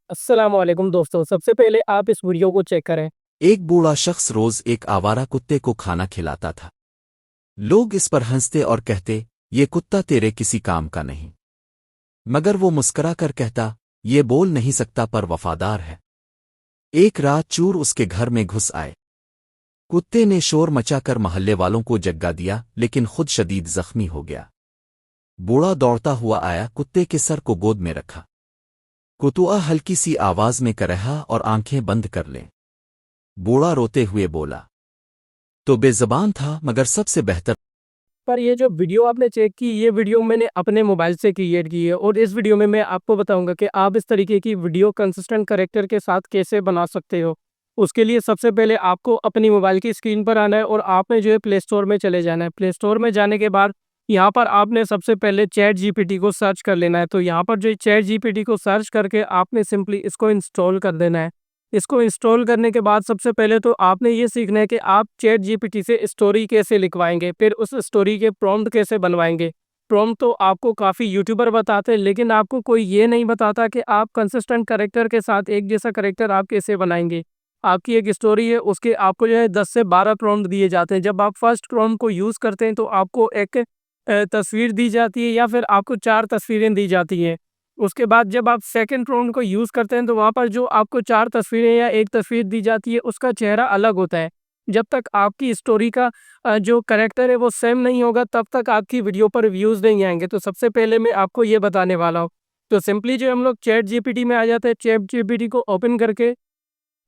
अस्सलामुअलैकुम दोस्तों, सबसे पहले आप इस वीडियो को चेक करें। एक बूढ़ा शख्स रोज एक आवारा कुत्ते को खाना खिलाता था। लोग इस पर हंसते और कहते, ये कुत्ता तेरे किसी काम का नहीं। मगर वो मुस्करा कर कहता, ये बोल नहीं सकता पर वफादार है। एक रात चूर उसके घर में घुस आए। कुत्ते ने शोर मचाकर मोहल्ले वालों को जगा दिया, लेकिन खुद शदीद जख्मी हो गया। बूढ़ा दौड़ता हुआ आया, कुत्ते के सर को गोद में रखा। कुतुआ हल्की सी आवाज में करहा और आंखें बंद कर ले। बूढ़ा रोते हुए बोला, तो बेज़बान था मगर सबसे बेहतर। पर ये जो वीडियो आपने चेक की, ये वीडियो मैंने अपने मोबाइल से क्रिएट की है और इस वीडियो में मैं आपको बताऊंगा कि आप इस तरीके की वीडियो कंसिस्टेंट कैरेक्टर के साथ कैसे बना सकते हो। उसके लिए सबसे पहले आपको अपनी मोबाइल की स्क्रीन पर आना है और आपने जो है प्ले स्टोर में चले जाना है। प्ले स्टोर में जाने के बाद यहाँ पर आपने सबसे पहले चैट जीपीटी को सर्च कर लेना है। तो यहाँ पर जो चैट जीपीटी को सर्च करके आपने सिंपली इसको इंस्टॉल कर देना है। इसको इंस्टॉल करने के बाद सबसे पहले तो आपने ये सीखना है कि आप चैट जीपीटी से स्टोरी कैसे लिखवाएंगे, फिर उस स्टोरी के प्रॉम्प्ट कैसे बनवाएंगे। प्रॉम्प्ट तो आपको काफ़ी यूट्यूबर बताते हैं, लेकिन आपको कोई ये नहीं बताता कि आप कंसिस्टेंट करेक्टर के साथ एक जैसा करेक्टर आप कैसे बनाएंगे। आपकी एक स्टोरी है, उसके आपको जो है 10 से 12 प्रॉम्प्ट दिए जाते हैं। जब आप फर्स्ट प्रॉम्प्ट को यूज़ करते हैं तो आपको एक तस्वीर दी जाती है या फिर आपको 4 तस्वीरें दी जाती हैं। उसके बाद जब आप सेकंड प्रॉम्प्ट को यूज़ करते हैं तो वहाँ पर जो आपको 4 तस्वीरें या 1 तस्वीर दी जाती है, उसका चेहरा अलग होता है। जब तक आपकी स्टोरी का जो कैरेक्टर है वो सेम नहीं होगा, तब तक आपकी वीडियो पर व्यूज़ नहीं आएँगे। तो सबसे पहले मैं आपको ये बताने वाला हूँ। तो सिंपली जो हम लोग चैट जीपीटी में आ जाते हैं, चैट जीपीटी को ओपन करके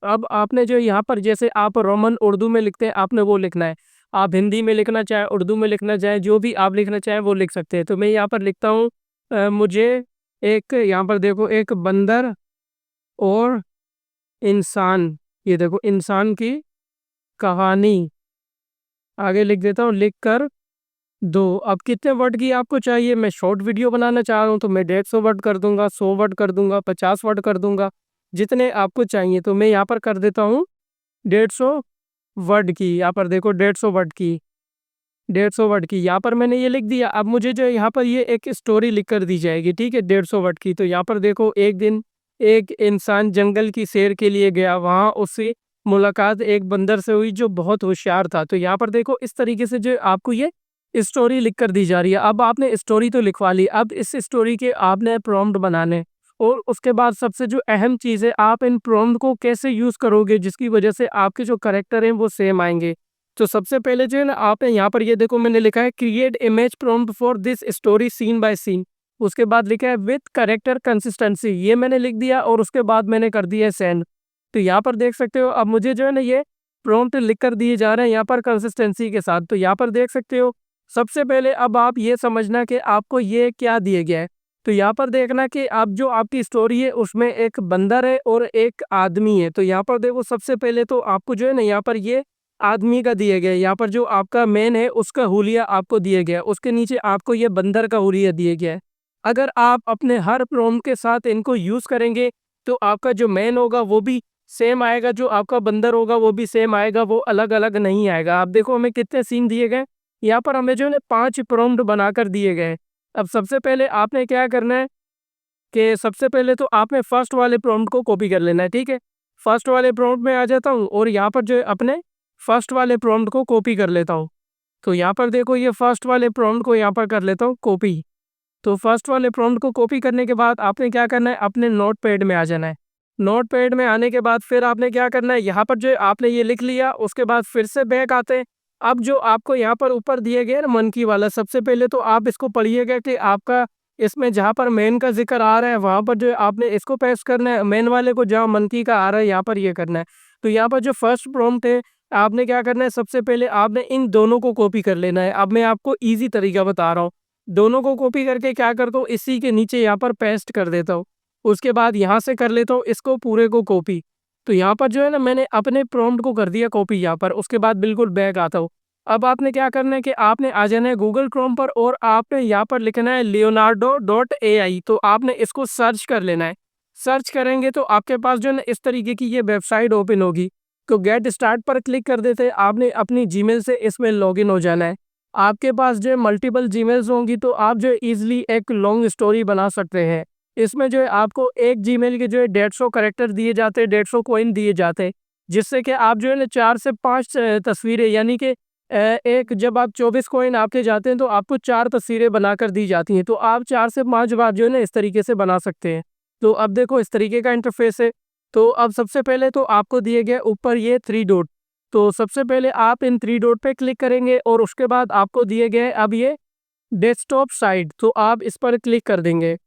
अब आपने जो यहाँ पर जैसे आप रोमन उर्दू में लिखते हैं, आपने वो लिखना है। आप हिंदी में लिखना चाहें, उर्दू में लिखना चाहें, जो भी आप लिखना चाहें वो लिख सकते हैं। तो मैं यहाँ पर लिखता हूँ मुझे एक, यहाँ पर देखो, एक बंदर और इंसान, ये देखो इंसान की कहानी, आगे लिख देता हूँ, लिख कर दो। अब कितने वर्ड की आपको चाहिए? मैं शॉर्ट वीडियो बनाना चाह रहा हूँ तो मैं 150 वर्ड कर दूंगा, 100 वर्ड कर दूंगा, 50 वर्ड कर दूंगा, जितने आपको चाहिए। तो मैं यहाँ पर कर देता हूँ 150 वर्ड की। यहाँ पर देखो 150 वर्ड की, 150 वर्ड की यहाँ पर मैंने ये लिख दिया। अब मुझे जो है यहाँ पर ये एक स्टोरी लिख कर दी जाएगी, ठीक है, 150 वर्ड की। तो यहाँ पर देखो, एक दिन एक इंसान जंगल की सैर के लिए गया, वहाँ उससे मुलाकात एक बंदर से हुई जो बहुत होशियार था। तो यहाँ पर देखो इस तरीके से जो आपको ये स्टोरी लिख कर दी जा रही है। अब आपने स्टोरी तो लिखवा ली, अब इस स्टोरी के आपने प्रॉम्प्ट बनाने, और उसके बाद सबसे जो अहम चीज़ है, आप इन प्रॉम्प्ट को कैसे यूज़ करोगे जिसकी वजह से आपके जो करेक्टर हैं वो सेम आएंगे। तो सबसे पहले जो है ना, आपने यहाँ पर ये देखो मैंने लिखा है create image prompt for this story scene by scene. उसके बाद लिखा है विथ करेक्टर कंसिस्टेंसी, ये मैंने लिख दिया और उसके बाद मैंने कर दिया सेंड। तो यहाँ पर देख सकते हो अब मुझे जो है ना ये प्रॉम्प्ट लिख कर दिए जा रहे हैं यहाँ पर कंसिस्टेंसी के साथ। तो यहाँ पर देख सकते हो, सबसे पहले अब आप ये समझना कि आपको ये क्या दिया गया है। तो यहाँ पर देखना कि आप जो आपकी स्टोरी है उसमें एक बंदर है और एक आदमी है। तो यहाँ पर देखो सबसे पहले तो आपको जो है ना यहाँ पर ये आदमी का दिया गया है, यहाँ पर जो आपका मेन है उसका हुलिया आपको दिया गया है, उसके नीचे आपको ये बंदर का हुलिया दिया गया है। अगर आप अपने हर प्रॉम्प्ट के साथ इनको यूज़ करेंगे तो आपका जो मेन होगा वो भी सेम आएगा, जो आपका बंदर होगा वो भी सेम आएगा, वो अलग अलग नहीं आएगा। आप देखो हमें कितने सीन दिए गए, यहाँ पर हमें जो है ना 5 प्रॉम्प्ट बनाकर दिए गए। अब सबसे पहले आपने क्या करना है कि सबसे पहले तो आपने फर्स्ट वाले प्रॉम्प्ट को कॉपी कर लेना है, ठीक है। फर्स्ट वाले प्रॉम्प्ट में आ जाता हूँ और यहाँ पर जो है अपने फर्स्ट वाले प्रॉम्प्ट को कॉपी कर लेता हूँ। तो यहाँ पर देखो ये फर्स्ट वाले प्रॉम्प्ट को यहाँ पर कर लेता हूँ कॉपी। तो फर्स्ट वाले प्रॉम्प्ट को कॉपी करने के बाद आपने क्या करना है, अपने नोटपैड में आ जाना है। नोटपैड में आने के बाद फिर आपने क्या करना है, यहाँ पर जो है आपने ये लिख लिया, उसके बाद फिर से बैक आते हैं। अब जो आपको यहाँ पर ऊपर दिए गए ना मंकी वाला, सबसे पहले तो आप इसको पढ़िएगा कि आपका इसमें जहाँ पर मेन का जिक्र आ रहा है वहाँ पर जो है आपने इसको पेस्ट करना है, मेन वाले को जहाँ मंकी का आ रहा है यहाँ पर ये करना है। तो यहाँ पर जो फर्स्ट प्रॉम्प्ट है, आपने क्या करना है, सबसे पहले आपने इन दोनों को कॉपी कर लेना है। अब मैं आपको ईजी तरीका बता रहा हूँ। दोनों को कॉपी करके क्या करता हूँ, इसी के नीचे यहाँ पर पेस्ट कर देता हूँ। उसके बाद यहाँ से कर लेता हूँ इसको पूरे को कॉपी। तो यहाँ पर जो है ना मैंने अपने प्रॉम्प्ट को कर दिया कॉपी यहाँ पर, उसके बाद बिल्कुल बैक आता हूँ। अब आपने क्या करना है कि आपने आ जाना है गूगल क्रोम पर और आपने यहाँ पर लिखना है leonardo.ai। तो आपने इसको सर्च कर लेना है। सर्च करेंगे तो आपके पास जो है ना इस तरीके की ये वेबसाइट ओपन होगी। तो गेट स्टार्ट पर क्लिक कर देते हैं, आपने अपनी जीमेल से इसमें लॉगिन हो जाना है। आपके पास जो है मल्टीपल जीमेल्स होंगी तो आप जो इजीली एक लॉन्ग स्टोरी बना सकते हैं। इसमें जो है आपको एक जीमेल के जो है 150 कैरेक्टर दिए जाते हैं, 150 कॉइन दिए जाते हैं, जिससे कि आप जो है ना 4 से 5 तस्वीरें, यानी कि एक जब आप 24 कॉइन आपके जाते हैं तो आपको 4 तस्वीरें बनाकर दी जाती हैं। तो आप 4 से 5 बार जो है ना इस तरीके से बना सकते हैं। तो अब देखो इस तरीके का इंटरफ़ेस है। तो अब सबसे पहले तो आपको दिए गए ऊपर ये 3 डॉट, तो सबसे पहले आप इन 3 डॉट पे क्लिक करेंगे और उसके बाद आपको दिए गए अब ये डेस्कटॉप साइट, तो आप इस पर क्लिक कर देंगे।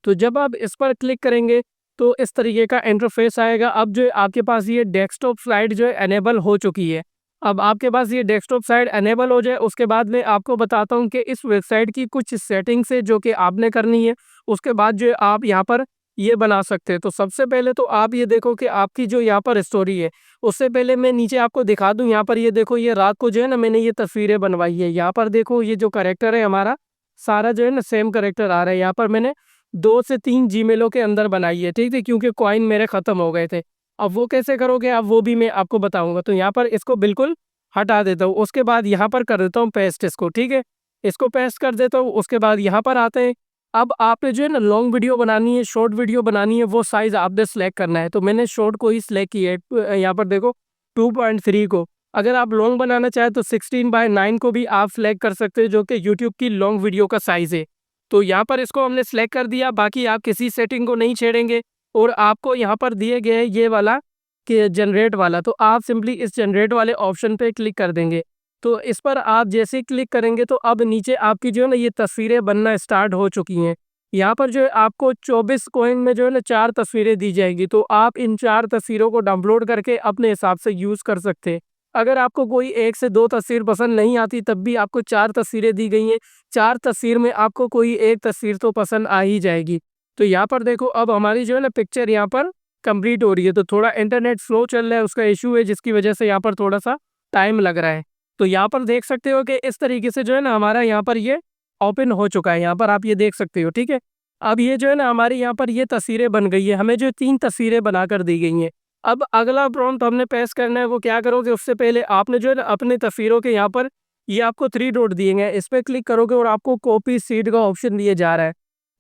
तो जब आप इस पर क्लिक करेंगे तो इस तरीके का इंटरफेस आएगा। अब जो है आपके पास ये डेस्कटॉप स्लाइड जो है एनेबल हो चुकी है। अब आपके पास ये डेस्कटॉप साइट एनेबल हो जाए उसके बाद मैं आपको बताता हूँ कि इस वेबसाइट की कुछ सेटिंग्स है जो कि आपने करनी है। उसके बाद जो है आप यहाँ पर ये बना सकते हैं। तो सबसे पहले तो आप ये देखो कि आपकी जो यहाँ पर स्टोरी है, उससे पहले मैं नीचे आपको दिखा दूँ। यहाँ पर ये देखो, ये रात को जो है ना मैंने ये तस्वीरें बनवाई है। यहाँ पर देखो ये जो कैरेक्टर है हमारा, सारा जो है ना सेम कैरेक्टर आ रहा है। यहाँ पर मैंने 2 से 3 जीमेलों के अंदर बनाई है, ठीक है? क्योंकि कॉइन मेरे ख़त्म हो गए थे। अब वो कैसे करोगे, अब वो भी मैं आपको बताऊँगा। तो यहाँ पर इसको बिल्कुल हटा देता हूँ। उसके बाद यहाँ पर कर देता हूँ पेस्ट इसको, ठीक है? इसको पेस्ट कर देता हूँ। उसके बाद यहाँ पर आते हैं। अब आपने जो है ना लॉन्ग वीडियो बनानी है, शॉर्ट वीडियो बनानी है, वो साइज़ आपने सेलेक्ट करना है। तो मैंने शॉर्ट को ही सिलेक्ट किया है। यहाँ पर देखो 2.3 को। अगर आप लॉन्ग बनाना चाहें तो 16:9 को भी आप सिलेक्ट कर सकते हो, जो कि यूट्यूब की लॉन्ग वीडियो का साइज़ है। तो यहाँ पर इसको हमने सेलेक्ट कर दिया, बाकी आप किसी सेटिंग को नहीं छेड़ेंगे। और आपको यहाँ पर दिए गए ये वाला कि जनरेट वाला, तो आप सिंपली इस जनरेट वाले ऑप्शन पे क्लिक कर देंगे। तो इस पर आप जैसे ही क्लिक करेंगे तो अब नीचे आपकी जो है ना ये तस्वीरें बनना स्टार्ट हो चुकी हैं। यहाँ पर जो है आपको 24 कॉइन में जो है ना 4 तस्वीरें दी जाएंगी। तो आप इन 4 तस्वीरों को डाउनलोड करके अपने हिसाब से यूज़ कर सकते हैं। अगर आपको कोई 1 से 2 तस्वीर पसंद नहीं आती तब भी आपको 4 तस्वीरें दी गई हैं। 4 तस्वीर में आपको कोई एक तस्वीर तो पसंद आ ही जाएगी। तो यहाँ पर देखो अब हमारी जो है ना पिक्चर यहाँ पर कंप्लीट हो रही है। तो थोड़ा इंटरनेट स्लो चल रहा है, उसका इश्यू है जिसकी वजह से यहाँ पर थोड़ा-सा टाइम लग रहा है। तो यहाँ पर देख सकते हो कि इस तरीके से जो है ना हमारा यहाँ पर ये ओपन हो चुका है। यहाँ पर आप ये देख सकते हो, ठीक है? अब ये जो है ना हमारी यहाँ पर ये तस्वीरें बन गई है। हमें जो 3 तस्वीरें बनाकर दी गई हैं। अब अगला प्रॉम्प्ट हमने पेश करना है, वो क्या करोगे, उससे पहले आपने जो है ना अपनी तस्वीरों के यहाँ पर ये आपको 3 डॉट दिए गए हैं, इस पे क्लिक करोगे और आपको कॉपी सीट का ऑप्शन दिया जा रहा है।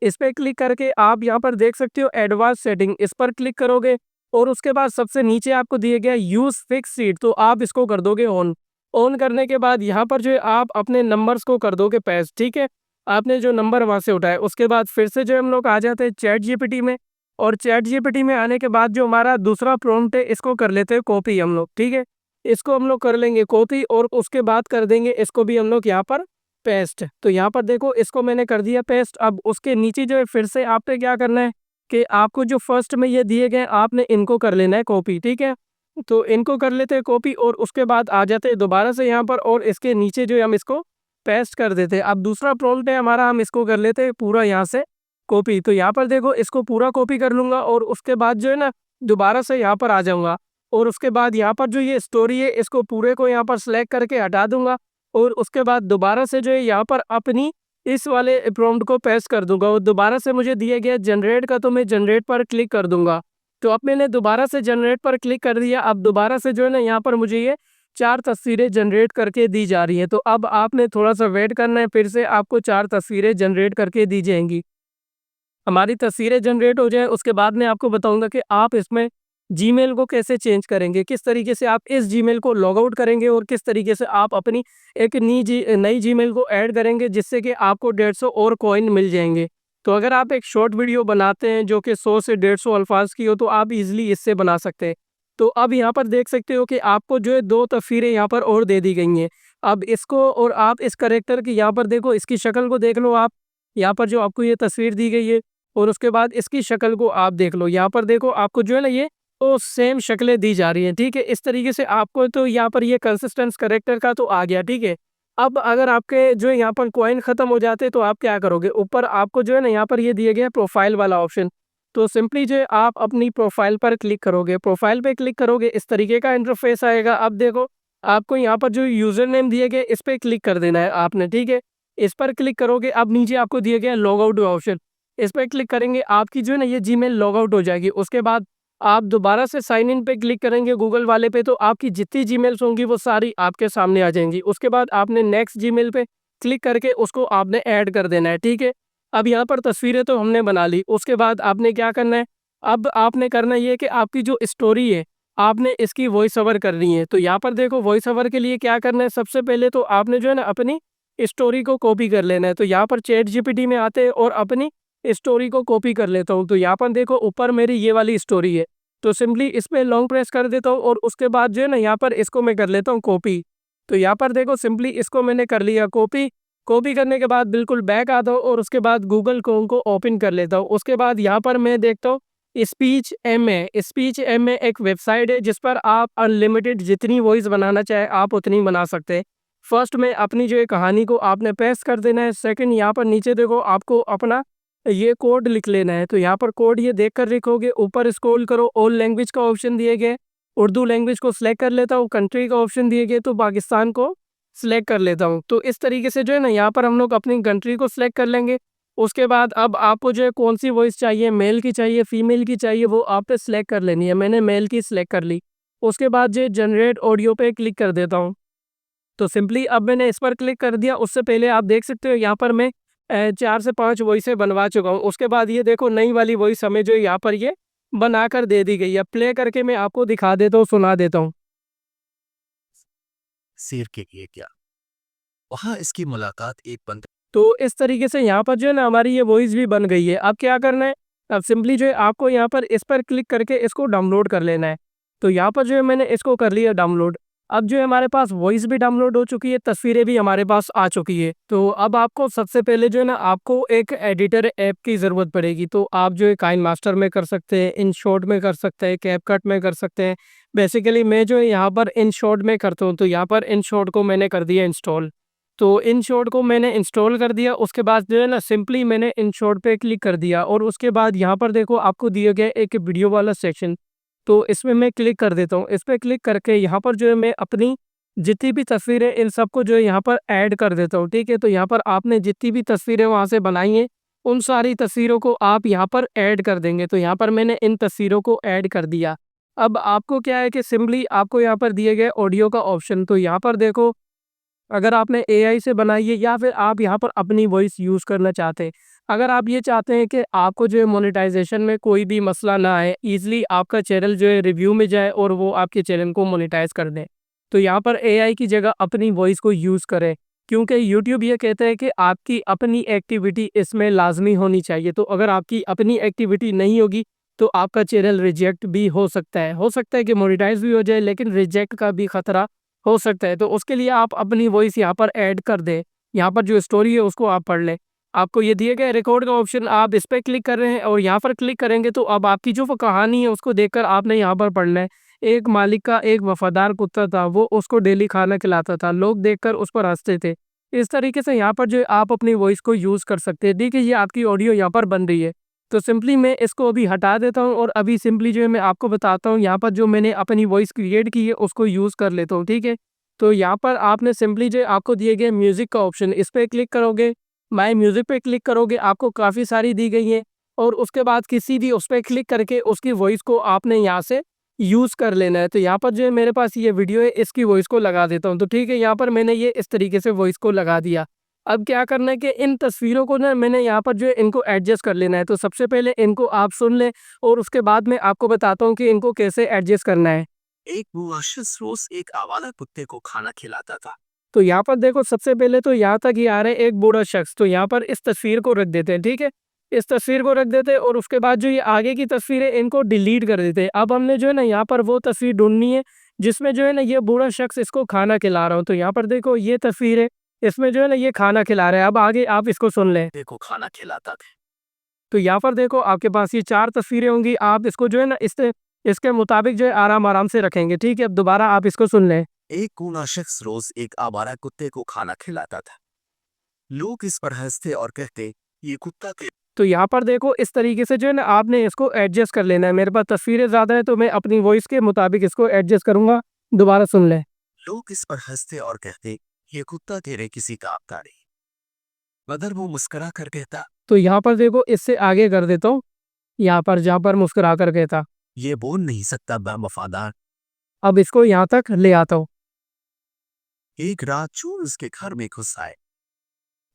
इस पे क्लिक करके आप यहाँ पर देख सकते हो एडवांस सेटिंग, इस पर क्लिक करोगे और उसके बाद सबसे नीचे आपको दिए गया यूज़ फिक्स सीट, तो आप इसको कर दोगे ऑन। ऑन करने के बाद यहाँ पर जो है आप अपने नंबर्स को कर दोगे पेस्ट, ठीक है? आपने जो नंबर वहाँ से उठाए, उसके बाद फिर से जो है हम लोग आ जाते हैं चैट जीपीटी में। और चैट जीपीटी में आने के बाद जो हमारा दूसरा प्रॉम्प्ट है इसको कर लेते हैं कॉपी हम लोग, ठीक है? इसको हम लोग कर लेंगे कॉपी और उसके बाद कर देंगे इसको भी हम लोग यहाँ पर पेस्ट। तो यहाँ पर देखो इसको मैंने कर दिया पेस्ट। अब उसके नीचे जो है फिर से आपने क्या करना है कि आपको जो फर्स्ट में ये दिए गए आपने इनको कर लेना है कॉपी, ठीक है? तो इनको कर लेते हैं कॉपी और उसके बाद आ जाते हैं दोबारा से यहाँ पर और इसके नीचे जो है हम इसको पेस्ट कर देते हैं। अब दूसरा प्रॉम्प्ट है हमारा, हम इसको कर लेते हैं पूरा यहाँ से कॉपी। तो यहाँ पर देखो इसको पूरा कॉपी कर लूँगा और उसके बाद जो है ना दोबारा से यहाँ पर आ जाऊँगा और उसके बाद यहाँ पर जो ये स्टोरी है इसको पूरे को यहाँ पर सेलेक्ट करके हटा दूँगा और उसके बाद दोबारा से जो है यहाँ पर अपनी इस वाले प्रॉम्प्ट को पेस्ट कर दूँगा और दोबारा से मुझे दिया गया जनरेट का, तो मैं जनरेट पर क्लिक कर दूँगा। तो अब मैंने दोबारा से जनरेट पर क्लिक कर दिया। अब दोबारा से जो है ना यहाँ पर मुझे ये 4 तस्वीरें जनरेट करके दी जा रही हैं। तो अब आपने थोड़ा-सा वेट करना है, फिर से आपको 4 तस्वीरें जनरेट करके दी जाएँगी। हमारी तस्वीरें जनरेट हो जाए उसके बाद मैं आपको बताऊंगा कि आप इसमें जीमेल को कैसे चेंज करेंगे, किस तरीके से आप इस जीमेल को लॉग आउट करेंगे और किस तरीके से आप अपनी एक नई जीमेल को ऐड करेंगे जिससे कि आपको 150 और कॉइन मिल जाएंगे। तो अगर आप एक शॉर्ट वीडियो बनाते हैं जो कि 100 से 150 अल्फाज की हो तो आप इजीली इससे बना सकते हैं। तो अब यहाँ पर देख सकते हो कि आपको जो है 2 तस्वीरें यहाँ पर और दे दी गई हैं। अब इसको और आप इस करेक्टर की यहाँ पर देखो, इसकी शक्ल को देख लो आप। यहाँ पर जो आपको ये तस्वीर दी गई है और उसके बाद इसकी शक्ल को आप देख लो। यहाँ पर देखो आपको जो है ना ये तो सेम शक्लें दी जा रही हैं, ठीक है? इस तरीके से आपको तो यहाँ पर ये कंसिस्टेंस कैरेक्टर का तो आ गया, ठीक है? अब अगर आपके जो है यहाँ पर कॉइन ख़त्म हो जाते तो आप क्या करोगे? ऊपर आपको जो है ना यहाँ पर ये दिया गया प्रोफाइल वाला ऑप्शन। तो सिंपली जो है आप अपनी प्रोफाइल पर क्लिक करोगे, प्रोफाइल पे क्लिक करोगे, इस तरीके का इंटरफेस आएगा। अब देखो आपको यहाँ पर जो यूज़र नेम दिए गए इस पे क्लिक कर देना है आपने, ठीक है? इस पर क्लिक करोगे, अब नीचे आपको दिया गया लॉग आउट ऑप्शन, इस पे क्लिक करेंगे, आपकी जो है ना ये जीमेल लॉग आउट हो जाएगी। उसके बाद आप दोबारा से साइन इन पे क्लिक करेंगे गूगल वाले पे, तो आपकी जितनी जीमेल्स होंगी वो सारी आपके सामने आ जाएंगी। उसके बाद आपने नेक्स्ट जीमेल पे क्लिक करके उसको आपने ऐड कर देना है, ठीक है? अब यहाँ पर तस्वीरें तो हमने बना ली, उसके बाद आपने क्या करना है, अब आपने करना ये है कि आपकी जो स्टोरी है, आपने इसकी वॉइस ओवर करनी है। तो यहाँ पर देखो वॉइस ओवर के लिए क्या करना है, सबसे पहले तो आपने जो है ना अपनी स्टोरी को कॉपी कर लेना है। तो यहाँ पर चैट जीपीटी में आते हैं और अपनी स्टोरी को कॉपी कर लेता हूँ। तो यहाँ पर देखो ऊपर मेरी ये वाली स्टोरी है, तो सिंपली इस पे लॉन्ग प्रेस कर देता हूँ और उसके बाद जो है ना यहाँ पर इसको मैं कर लेता हूँ कॉपी। तो यहाँ पर देखो सिंपली इसको मैंने कर लिया कॉपी। कॉपी करने के बाद बिल्कुल बैक आता हूँ और उसके बाद गूगल क्रोम को ओपन कर लेता हूँ। उसके बाद यहाँ पर मैं देखता हूँ speech M A. Speech M A एक वेबसाइट है जिस पर आप अनलिमिटेड जितनी वॉइस बनाना चाहे आप उतनी बना सकते हैं। फर्स्ट में अपनी जो है कहानी को आपने पेस्ट कर देना है। सेकंड यहाँ पर नीचे देखो आपको अपना ये कोड लिख लेना है। तो यहाँ पर कोड ये देख कर लिखोगे, ऊपर स्क्रॉल करो, ऑल लैंग्वेज का ऑप्शन दिए गए, उर्दू लैंग्वेज को सिलेक्ट कर लेता हूँ, कंट्री का ऑप्शन दिए गए तो पाकिस्तान को सिलेक्ट कर लेता हूँ। तो इस तरीके से जो है ना यहाँ पर हम लोग अपनी कंट्री को सिलेक्ट कर लेंगे। उसके बाद अब आपको जो है कौन सी वॉइस चाहिए, मेल की चाहिए, फीमेल की चाहिए, वो आपने सिलेक्ट कर लेनी है। मैंने मेल की सिलेक्ट कर ली। उसके बाद जो जनरेट ऑडियो पे क्लिक कर देता हूँ। तो सिंपली अब मैंने इस पर क्लिक कर दिया। उससे पहले आप देख सकते हो यहाँ पर मैं 4 से 5 वॉइसें बनवा चुका हूँ। उसके बाद ये देखो नई वाली वॉइस हमें जो यहाँ पर ये बनाकर दे दी गई है। प्ले करके मैं आपको दिखा देता हूँ, सुना देता हूँ। शेर के लिए क्या वहां इसकी मुलाकात एक बंद। तो इस तरीके से यहाँ पर जो है ना हमारी ये वॉइस भी बन गई है। अब क्या करना है, अब सिंपली जो है आपको यहाँ पर इस पर क्लिक करके इसको डाउनलोड कर लेना है। तो यहाँ पर जो है मैंने इसको कर लिया डाउनलोड। अब जो है हमारे पास वॉइस भी डाउनलोड हो चुकी है, तस्वीरें भी हमारे पास आ चुकी है। तो अब आपको सबसे पहले जो है ना आपको एक एडिटर ऐप की ज़रूरत पड़ेगी। तो आप जो है काइन मास्टर में कर सकते हैं, इन शॉर्ट में कर सकते हैं, कैपकट में कर सकते हैं। बेसिकली मैं जो है यहाँ पर इन शॉर्ट में करता हूँ। तो यहाँ पर इन शॉर्ट को मैंने कर दिया इंस्टॉल। तो इन शॉर्ट को मैंने इंस्टॉल कर दिया। उसके बाद जो है ना सिंपली मैंने इन शॉर्ट पे क्लिक कर दिया और उसके बाद यहाँ पर देखो आपको दिया गया एक वीडियो वाला सेक्शन। तो इसमें मैं क्लिक कर देता हूँ। इस पे क्लिक करके यहाँ पर जो है मैं अपनी जितनी भी तस्वीरें इन सबको जो है यहाँ पर ऐड कर देता हूँ, ठीक है। तो यहाँ पर आपने जितनी भी तस्वीरें वहाँ से बनाई हैं उन सारी तस्वीरों को आप यहाँ पर ऐड कर देंगे। तो यहाँ पर मैंने इन तस्वीरों को ऐड कर दिया। अब आपको क्या है कि सिंपली आपको यहाँ पर दिए गए ऑडियो का ऑप्शन, तो यहाँ पर देखो अगर आपने एआई से बनाई है या फिर आप यहाँ पर अपनी वॉइस यूज़ करना चाहते हैं। अगर आप ये चाहते हैं कि आपको जो है मोनेटाइजेशन में कोई भी मसला ना आए, ईज़िली आपका चैनल जो है रिव्यू में जाए और वो आपके चैनल को मोनेटाइज़ कर दें, तो यहाँ पर एआई की जगह अपनी वॉइस को यूज़ करें। क्योंकि यूट्यूब ये कहता है कि आपकी अपनी एक्टिविटी इसमें लाज़मी होनी चाहिए। तो अगर आपकी अपनी एक्टिविटी नहीं होगी तो आपका चैनल रिजेक्ट भी हो सकता है। हो सकता है कि मोनेटाइज़ भी हो जाए लेकिन रिजेक्ट का भी खतरा हो सकता है। तो उसके लिए आप अपनी वॉइस यहाँ पर ऐड कर दें। यहाँ पर जो स्टोरी है उसको आप पढ़ लें। आपको ये दिए गए रिकॉर्ड का ऑप्शन, आप इस पे क्लिक कर रहे हैं और यहाँ पर क्लिक करेंगे तो अब आपकी जो वो कहानी है उसको देखकर आपने यहाँ पर पढ़ना है। एक मालिक का एक वफादार कुत्ता था, वो उसको डेली खाना खिलाता था। लोग देखकर उस पर हँसते थे। इस तरीके से यहाँ पर जो है आप अपनी वॉइस को यूज़ कर सकते हैं। देखिए ये आपकी ऑडियो यहाँ पर बन रही है। तो सिंपली मैं इसको अभी हटा देता हूँ और अभी सिंपली जो है मैं आपको बताता हूँ यहाँ पर जो मैंने अपनी वॉइस क्रिएट की है उसको यूज़ कर लेता हूँ, ठीक है। तो यहाँ पर आपने सिंपली जो आपको दिए गए म्यूज़िक का ऑप्शन, इस पे क्लिक करोगे, माय म्यूज़िक पे क्लिक करोगे, आपको काफ़ी सारी दी गई हैं और उसके बाद किसी भी उस पे क्लिक करके उसकी वॉइस को आपने यहाँ से यूज़ कर लेना है। तो यहाँ पर जो है मेरे पास ये वीडियो है, इसकी वॉइस को लगा देता हूँ। तो ठीक है, यहाँ पर मैंने ये इस तरीके से वॉइस को लगा दिया। अब क्या करना है कि इन तस्वीरों को ना मैंने यहाँ पर जो है इनको एडजस्ट कर लेना है। तो सबसे पहले इनको आप सुन लें और उसके बाद मैं आपको बताता हूँ कि इनको कैसे एडजस्ट करना है। एक बूढ़ा शख्स रोज एक आवारा कुत्ते को खाना खिलाता था। तो यहाँ पर देखो सबसे पहले तो यहाँ तक ही आ रहा है एक बूढ़ा शख्स। तो यहाँ पर इस तस्वीर को रख देते हैं, ठीक है। इस तस्वीर को रख देते हैं और उसके बाद जो ये आगे की तस्वीर है इनको डिलीट कर देते हैं। अब हमने जो है ना यहाँ पर वो तस्वीर ढूंढनी है जिसमें जो है ना ये बूढ़ा शख्स इसको खाना खिला रहा हो। तो यहाँ पर देखो ये तस्वीर है, इसमें जो है ना ये खाना खिला रहा है। अब आगे आप इसको सुन लें। देखो खाना खिलाता था। तो यहाँ पर देखो आपके पास ये 4 तस्वीरें होंगी। आप इसको जो है ना इसके मुताबिक जो है आराम-आराम से रखेंगे, ठीक है। अब दोबारा आप इसको सुन लें। एक बूढ़ा शख्स रोज एक आवारा कुत्ते को खाना खिलाता था। लोग इस पर हंसते और कहते, ये कुत्ता के। तो यहाँ पर देखो इस तरीके से जो है ना आपने इसको एडजस्ट कर लेना है। मेरे पास तस्वीरें ज़्यादा है तो मैं अपनी वॉइस के मुताबिक इसको एडजस्ट करूँगा। दोबारा सुन लें। लोग इस पर हंसते और कहते, ये कुत्ता तेरे किसी काम का नहीं। मगर वो मुस्कुरा कर कहता, तो यहाँ पर देखो इससे आगे कर देता हूँ, यहाँ पर जहाँ पर मुस्कुरा कर कहता। ये बोल नहीं सकता वफादार। अब इसको यहाँ तक ले आता हूँ। एक रात चोर उसके घर में घुस आए।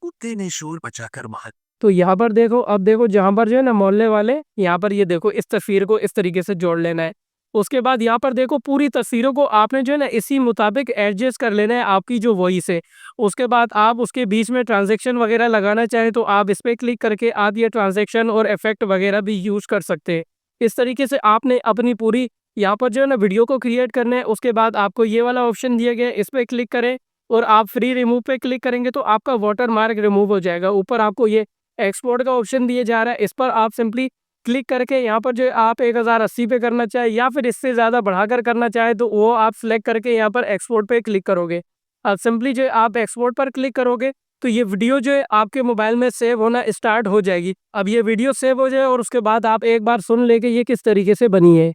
कुत्ते ने शोर मचाकर मार। तो यहाँ पर देखो, अब देखो जहाँ पर जो है ना मोहल्ले वाले, यहाँ पर ये देखो इस तस्वीर को इस तरीके से जोड़ लेना है। उसके बाद यहाँ पर देखो पूरी तस्वीरों को आपने जो है ना इसी मुताबिक एडजस्ट कर लेना है आपकी जो वॉइस है। उसके बाद आप उसके बीच में ट्रांज़ैक्शन वगैरह लगाना चाहें तो आप इस पे क्लिक करके आप ये ट्रांज़ैक्शन और इफ़ेक्ट वगैरह भी यूज़ कर सकते हैं। इस तरीके से आपने अपनी पूरी यहाँ पर जो है ना वीडियो को क्रिएट करना है। उसके बाद आपको ये वाला ऑप्शन दिया गया है, इस पे क्लिक करें और आप फ्री रिमूव पे क्लिक करेंगे तो आपका वाटरमार्क रिमूव हो जाएगा। ऊपर आपको ये एक्सपोर्ट का ऑप्शन दिया जा रहा है, इस पर आप सिंपली क्लिक करके यहाँ पर जो है आप 1080 पे करना चाहें या फिर इससे ज़्यादा बढ़ाकर करना चाहें तो वो आप सिलेक्ट करके यहाँ पर एक्सपोर्ट पे क्लिक करोगे। अब सिंपली जो है आप एक्सपोर्ट पर क्लिक करोगे तो ये वीडियो जो है आपके मोबाइल में सेव होना स्टार्ट हो जाएगी। अब ये वीडियो सेव हो जाए और उसके बाद आप एक बार सुन ले कि ये किस तरीके से बनी है।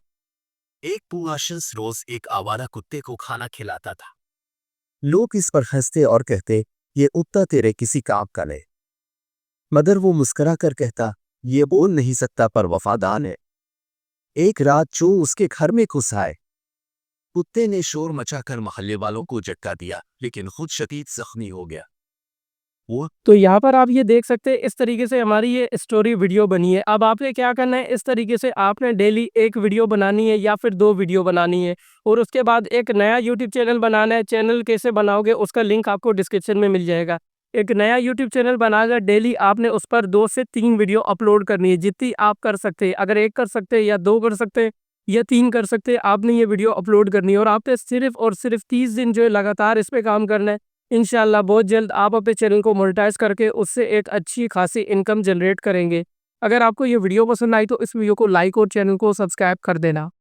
एक पूरा शख्स रोज एक आवारा कुत्ते को खाना खिलाता था। लोग इस पर हंसते और कहते, ये कुत्ता तेरे किसी काम का नहीं। मगर वो मुस्कुरा कर कहता, ये बोल नहीं सकता पर वफादार है। एक रात चोर उसके घर में घुस आए। कुत्ते ने शोर मचाकर मोहल्ले वालों को झटका दिया, लेकिन खुद शदीद जख्मी हो गया। वो तो यहाँ पर आप ये देख सकते हैं इस तरीके से हमारी ये स्टोरी वीडियो बनी है। अब आपने क्या करना है, इस तरीके से आपने डेली एक वीडियो बनानी है या फिर 2 वीडियो बनानी है और उसके बाद एक नया यूट्यूब चैनल बनाना है। चैनल कैसे बनाओगे उसका लिंक आपको डिस्क्रिप्शन में मिल जाएगा। एक नया यूट्यूब चैनल बनाकर डेली आपने उस पर 2 से 3 वीडियो अपलोड करनी है, जितनी आप कर सकते हैं। अगर 1 कर सकते हैं या 2 कर सकते हैं या 3 कर सकते हैं, आपने ये वीडियो अपलोड करनी है और आपने सिर्फ़ और सिर्फ़ 30 दिन जो है लगातार इस पे काम करना है। इंशाल्लाह बहुत जल्द आप अपने चैनल को मोनेटाइज़ करके उससे एक अच्छी खासी इनकम जनरेट करेंगे। अगर आपको ये वीडियो पसंद आई तो इस वीडियो को लाइक और चैनल को सब्सक्राइब कर देना।